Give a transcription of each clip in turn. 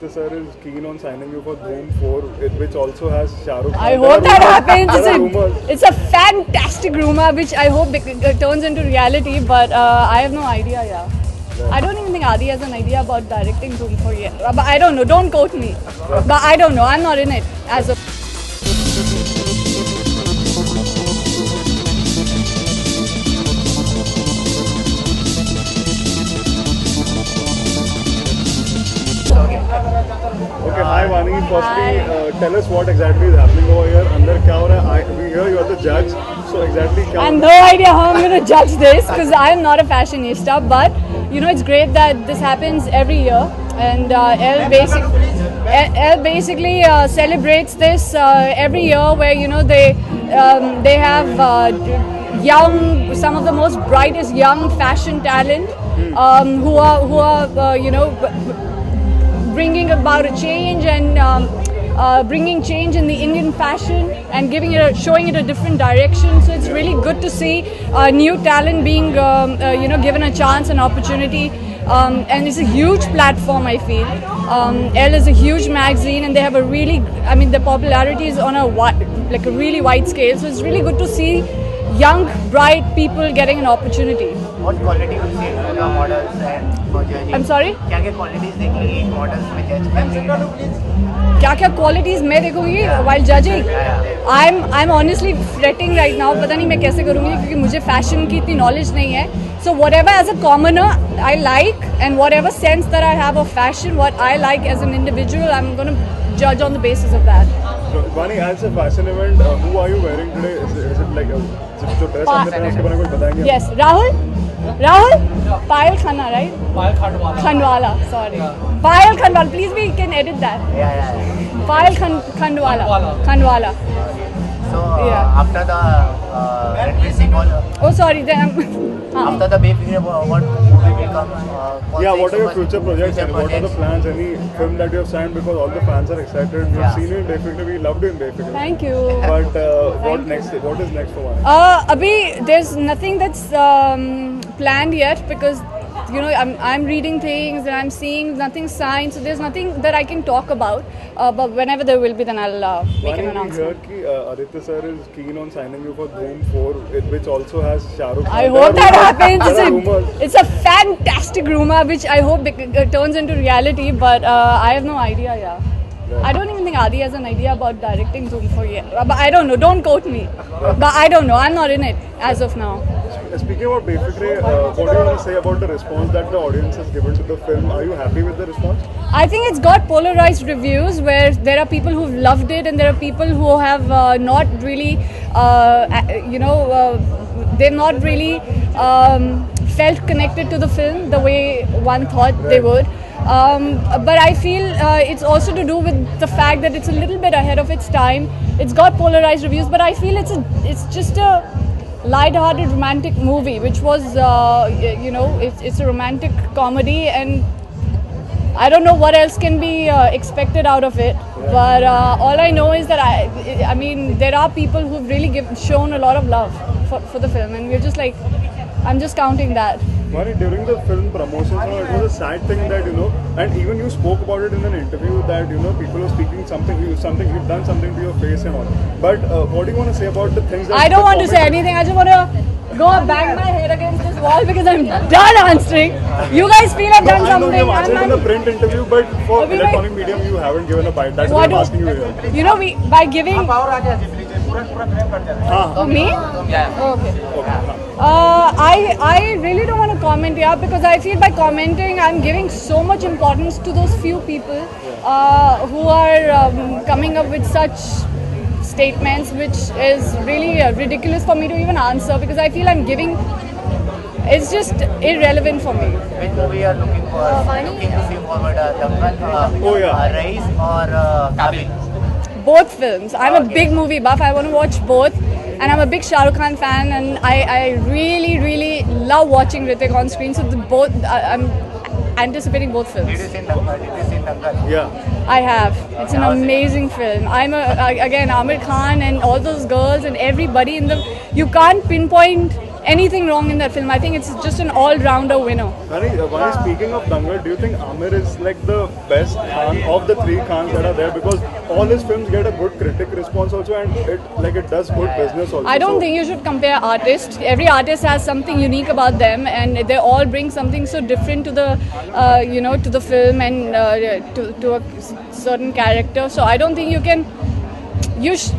Aditya sir is keen on signing you for Dhoom 4, which also has Shah Rukh Khan. I hope that happens. Rumors. It's a fantastic rumor which I hope turns into reality, but I have no idea, yeah. I don't even think Adi has an idea about directing Dhoom 4 yet. But I don't know, don't quote me. But I don't know, I'm not in it as of. Okay, hi Vani. Firstly, tell us what exactly is happening over here. Andar kya ho raha hai? We hear you are the judge. So exactly kya I ho have raha no idea how I'm going to judge this because I'm not a fashionista. But you know, it's great that this happens every year, and Elle basically celebrates this every year, where you know they have some of the most brightest young fashion talent who are you know bringing about a change and bringing change in the Indian fashion and showing it a different direction. So it's really good to see new talent being you know given a chance and opportunity. And it's a huge platform, I feel. Elle is a huge magazine, and they have the popularity is on a really wide scale. So it's really good to see young, bright people getting an opportunity. What quality would you see the models and for judging? I'm sorry? क्या qualities देखेंगे इन models में judge क्या qualities मैं देखूंगी while judging? I'm honestly fretting right now. पता नहीं मैं कैसे करूंगी क्योंकि मुझे fashion की इतनी knowledge नहीं है. So whatever as a commoner I like, and whatever sense that I have of fashion, what I like as an individual, I'm going to judge on the basis of that. Vani, as a fashion event, who are you wearing today? Is it like जो dress हमने पहना उसके बारे में कुछ बताएंगे? Yes, Rahul, Payal Khanna, right? Payal Khandwala, sorry. Payal Khandwala, please we can edit that. Yeah. Payal Khandwala. So after the Red Bull Symbol. Oh sorry, then After the Bay Figure, what will become? What are your future projects and what are the plans? Any film that you have signed, because all the fans are excited. We've seen you in Bay Figure, we loved you in Bay Figure. Thank you. But what next? What is next for one? Abhi, there's nothing that's planned yet because you know I'm reading things and I'm seeing nothing signed, so there's nothing that I can talk about. But whenever there will be, then I'll make an announcement. We heard that Aditya sir is keen on signing you for Dhoom 4, which also has Shah Rukh Khan. I hope that happens. It's a fantastic rumor which I hope turns into reality. But I have no idea. Yeah. I don't even think Adi has an idea about directing Dhoom 4 yet. But I don't know. Don't quote me. But I don't know. I'm not in it as of now. Speaking about Bay Figure, what do you want to say about the response that the audience has given to the film? Are you happy with the response? I think it's got polarized reviews where there are people who've loved it and there are people who have not really, they've not really felt connected to the film the way one thought they would. But I feel it's also to do with the fact that it's a little bit ahead of its time. It's got polarized reviews, but I feel it's just a light-hearted romantic movie, which was, it's a romantic comedy, and I don't know what else can be expected out of it. But all I know is that I mean, there are people who've really shown a lot of love for the film, and we're just like, I'm just counting that. Mari, during the film promotions, it was a sad thing that, and even you spoke about it in an interview that, people were speaking you've done something to your face and all. But what do you want to say about the things that... I don't want to say anything. I just want to go bang my head against this wall because I'm done answering. You guys feel I've done something. You've answered in the print interview, but for electronic medium, you haven't given a bite. That's what I'm asking you here. You know, by giving... Me? Yeah. Okay. I really don't want to comment here because I feel by commenting I'm giving so much importance to those few people who are coming up with such statements, which is really ridiculous for me to even answer because I feel I'm giving, it's just irrelevant for me. Which movie are looking to see forward? Dangal, Rise or Kabil? Both films. I'm a big movie buff. I want to watch both. And I'm a big Shah Rukh Khan fan, and I really, really love watching Hrithik on screen. So I'm anticipating both films. Did you see Dangal? Yeah. I have. It's an amazing film. Again, Amir Khan and all those girls and everybody in the... You can't pinpoint anything wrong in that film. I think it's just an all-rounder winner. Vani, speaking of Dangal, do you think Amir is like the best Khan of the three Khans that are there? Because all his films get a good critic response also, and it does good business also. I don't think you should compare artists. Every artist has something unique about them, and they all bring something so different to the, to the film and to a certain character. So I don't think you can.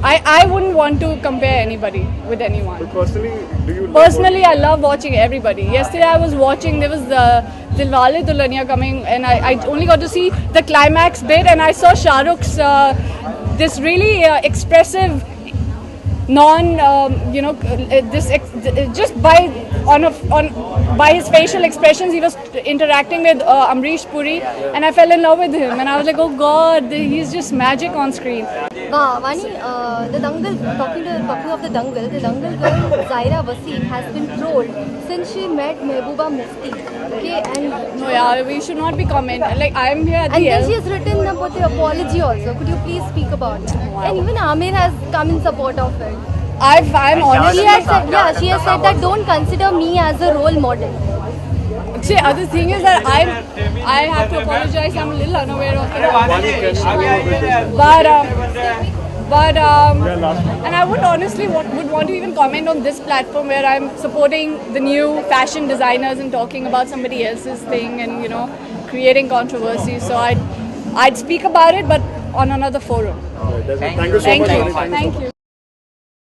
I wouldn't want to compare anybody with anyone. But personally, do you? Personally, I love watching everybody. Yesterday, I was watching. There was Dilwale Dulhania coming, and I only got to see the climax bit, and I saw Shah Rukh's this really expressive, just by his facial expressions, he was interacting with Amrish Puri, and I fell in love with him, and I was like, oh God, he's just magic on screen. Vani, the Dangal, talking of the Dangal girl Zaira Wasim has been trolled since she met Mehbooba Mufti. Okay, and No, yeah, we should not be commenting. Like, I'm here at the and then end. she has written about the apology also. Could you please speak about that? And even Amir has come in support of it. I'm honestly. She has said that don't consider me as a role model. See, other thing is that I have to apologize. I'm a little unaware of it. But and I would honestly would want to even comment on this platform where I'm supporting the new fashion designers and talking about somebody else's thing and creating controversy. So I'd speak about it, but on another forum. Thank you so much. Thank you.